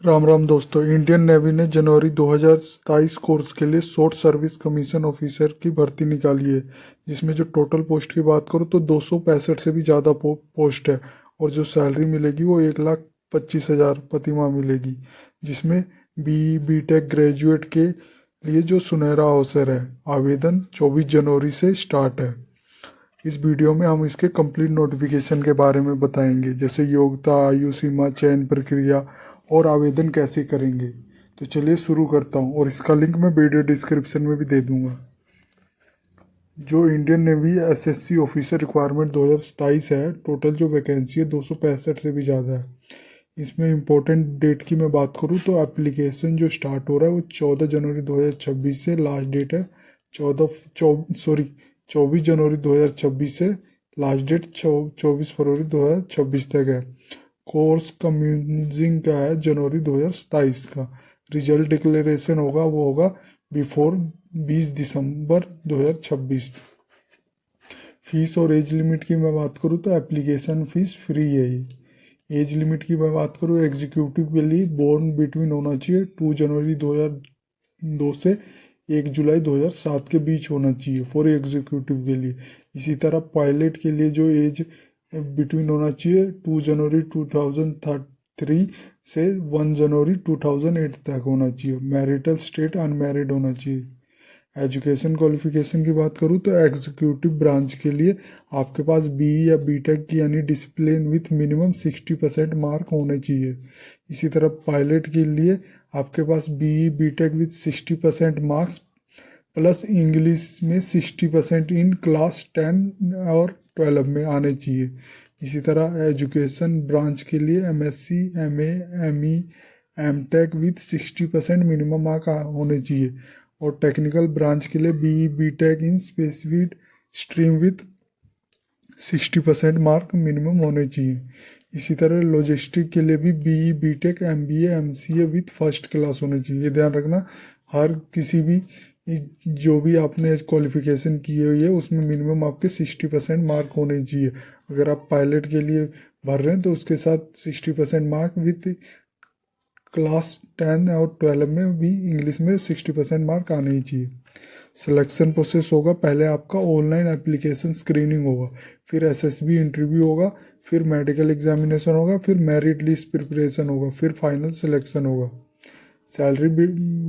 राम राम दोस्तों। Indian navy ने जनवरी 2027 course के लिए शॉर्ट सर्विस कमीशन ऑफिसर की भर्ती निकाली है, जिसमें जो टोटल पोस्ट की बात करो तो 265 से भी ज़्यादा पोस्ट है। और जो सैलरी मिलेगी वो 1,25,000 प्रति माह मिलेगी, जिसमें बी टेक ग्रेजुएट के लिए जो सुनहरा अवसर है। आवेदन 24 जनवरी से स्टार्ट है। इस वीडियो में हम इसके कंप्लीट नोटिफिकेशन के बारे में बताएंगे, जैसे योग्यता, आयु सीमा, चयन प्रक्रिया और आवेदन कैसे करेंगे। तो चलिए शुरू करता हूँ, और इसका लिंक मैं वीडियो डिस्क्रिप्शन में भी दे दूंगा। जो Indian navy SSC officer requirement 2027 है, टोटल जो वैकेंसी है 265 से भी ज़्यादा है। इसमें इम्पोर्टेंट डेट की मैं बात करूँ तो एप्लीकेशन जो स्टार्ट हो रहा है वो 14 जनवरी 2026 से लास्ट डेट है। 24 जनवरी 2026 से लास्ट डेट 24 फरवरी 2026 तक है। कोर्स कम्यूनिजिंग का है जनवरी 2027 का। रिजल्ट डिक्लेरेशन होगा वो होगा बिफोर 20 दिसंबर 2026। फीस और एज लिमिट की मैं बात करूँ तो एप्लीकेशन फीस फ्री है ये। एज लिमिट की मैं बात करूँ, एग्जीक्यूटिव के लिए बोर्न बिटवीन होना चाहिए 2 जनवरी 2002 से 1 जुलाई 2007 के बीच होना चाहिए फॉर एग्जीक्यूटिव के लिए। इसी तरह पायलट के लिए जो एज बिटवीन होना चाहिए 2 जनवरी 2003 से 1 जनवरी 2008 तक होना चाहिए। मैरिटल स्टेट अनमैरिड होना चाहिए। एजुकेशन क्वालिफिकेशन की बात करूँ तो एग्जीक्यूटिव ब्रांच के लिए आपके पास बीई या बीटेक की यानी डिसिप्लिन विथ मिनिमम 60% मार्क होने चाहिए। इसी तरह पायलट के लिए आपके पास BE BTech with 60% marks plus English में 60% इन क्लास 10 और 12 में आने चाहिए। इसी तरह एजुकेशन ब्रांच के लिए MSc, MA, ME, MTech with 60% minimum mark होने चाहिए। और टेक्निकल ब्रांच के लिए BE BTech in specific stream with 60% mark minimum होने चाहिए। इसी तरह लॉजिस्टिक के लिए भी BE BTech MBA MCA with first class होने चाहिए। ये ध्यान रखना, हर किसी भी जो भी आपने क्वालिफिकेशन की हुई है उसमें मिनिमम आपके 60% मार्क होने चाहिए। अगर आप पायलट के लिए भर रहे हैं तो उसके साथ 60% मार्क विथ क्लास 10 और 12 में भी इंग्लिश में 60% मार्क आने ही चाहिए। सिलेक्शन प्रोसेस होगा, पहले आपका ऑनलाइन एप्लीकेशन स्क्रीनिंग होगा, फिर एसएसबी इंटरव्यू होगा, फिर मेडिकल एग्जामिनेशन होगा, फिर मेरिट लिस्ट प्रिपरेशन होगा, फिर फाइनल सिलेक्शन होगा। सैलरी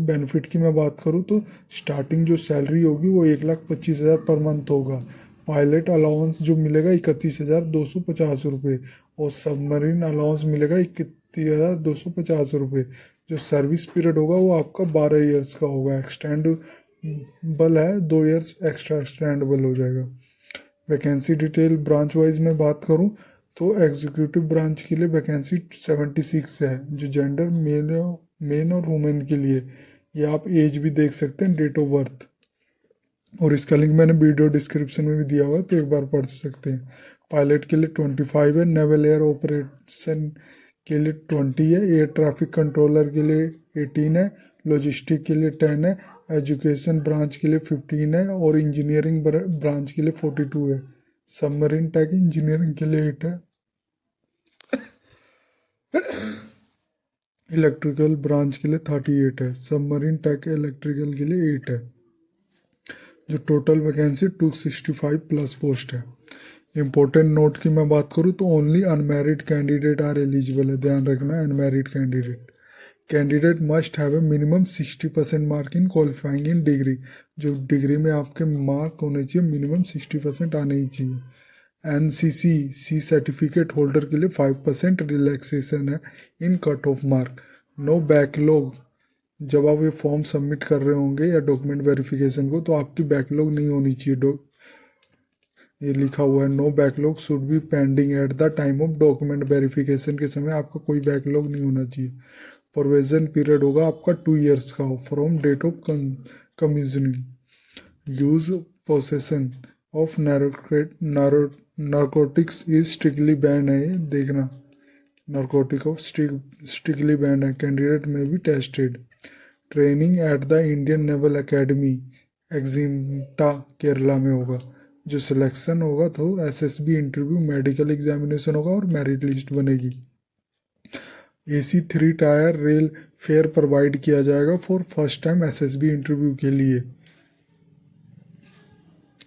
बेनिफिट की मैं बात करूँ तो स्टार्टिंग जो सैलरी होगी वो 1,25,000 पर मंथ होगा। पायलट अलाउंस जो मिलेगा 31,250 रुपये, और सबमरीन अलाउंस मिलेगा 31,250 रुपये। जो सर्विस पीरियड होगा वो आपका 12 ईयर्स का होगा। एक्सटेंडेबल है, 2 ईयर्स एक्स्ट्रा एक्सटेंडेबल हो जाएगा। वैकेंसी डिटेल ब्रांच वाइज में बात करूं तो एग्जीक्यूटिव ब्रांच के लिए वैकेंसी 76 है, जो जेंडर मेन और वुमेन के लिए। ये आप एज भी देख सकते हैं, डेट ऑफ बर्थ, और इसका लिंक मैंने वीडियो डिस्क्रिप्शन में भी दिया हुआ है तो एक बार पढ़ सकते हैं। पायलट के लिए 25 है, नेवल एयर ऑपरेशन के लिए 20 है, एयर ट्रैफिक कंट्रोलर के लिए 18 है, लॉजिस्टिक के लिए 10 है, एजुकेशन ब्रांच के लिए 15 है, और इंजीनियरिंग ब्रांच के लिए 42 है। सबमरीन टेक इंजीनियरिंग के लिए 8 है। इलेक्ट्रिकल ब्रांच के लिए 38 है। सबमरीन टेक इलेक्ट्रिकल के लिए 8 है। जो टोटल वैकेंसी 265 प्लस पोस्ट है। इंपॉर्टेंट नोट की मैं बात करूँ तो only unmarried candidate are eligible है। ध्यान रखना है, unmarried candidate must have a minimum 60% mark in qualifying in degree. जो डिग्री में आपके मार्क होने चाहिए मिनिमम 60% आने ही चाहिए। एनसीसी सी सर्टिफिकेट होल्डर के लिए 5% रिलैक्सेशन है in cut off mark. No backlog, जब आप ये फॉर्म सबमिट कर रहे होंगे या डॉक्यूमेंट वेरिफिकेशन को तो आपकी बैकलॉग नहीं होनी चाहिए। ये लिखा हुआ है, no backlog should be pending at the time of document verification के समय आपका कोई बैकलॉग नहीं होना चाहिए। प्रोविजन पीरियड होगा आपका 2 ईयर्स का from date of commissioning. Use possession of narcotics is strictly ban है, ये देखना, नारकोटिक ऑफ स्ट्रिक्टली बैन है। कैंडिडेट में भी tested. Training at the Indian Naval Academy एग्जिम्टा केरला में होगा। जो सिलेक्शन होगा तो एसएसबी इंटरव्यू, मेडिकल एग्जामिनेशन होगा और मेरिट लिस्ट बनेगी। AC 3 tyre rail fair provide किया जाएगा for first time SSB interview के लिए।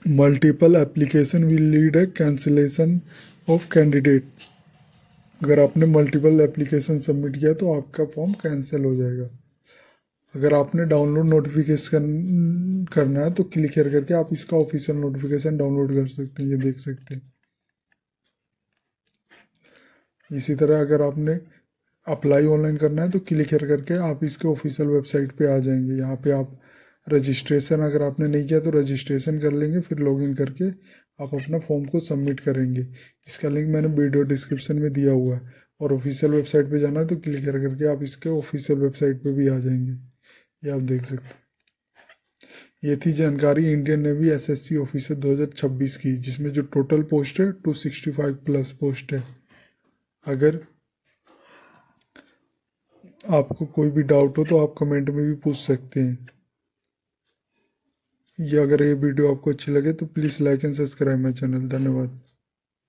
Multiple application will lead A cancellation of candidate. अगर आपने मल्टीपल एप्लीकेशन सबमिट किया तो आपका फॉर्म कैंसिल हो जाएगा। अगर आपने डाउनलोड नोटिफिकेशन करना है तो क्लिक करके आप इसका ऑफिशियल नोटिफिकेशन डाउनलोड कर सकते हैं, ये देख सकते हैं। इसी तरह अगर आपने अप्लाई ऑनलाइन करना है तो क्लिक करके आप इसके ऑफिशियल वेबसाइट पे आ जाएंगे। यहाँ पे आप रजिस्ट्रेशन अगर आपने नहीं किया तो रजिस्ट्रेशन कर लेंगे, फिर लॉगिन करके आप अपना फॉर्म को सबमिट करेंगे। इसका लिंक मैंने वीडियो डिस्क्रिप्शन में दिया हुआ है। और ऑफिशियल वेबसाइट पे जाना है तो क्लिक करके आप इसके ऑफिशियल वेबसाइट पे भी आ जाएंगे, ये आप देख सकते हैं। ये थी जानकारी इंडियन नेवी SSC ऑफिसर 2026 की, जिसमें जो टोटल पोस्ट है 265 प्लस पोस्ट है। अगर आपको कोई भी डाउट हो तो आप कमेंट में भी पूछ सकते हैं। अगर ये वीडियो आपको अच्छी लगे तो please like and subscribe my channel. धन्यवाद।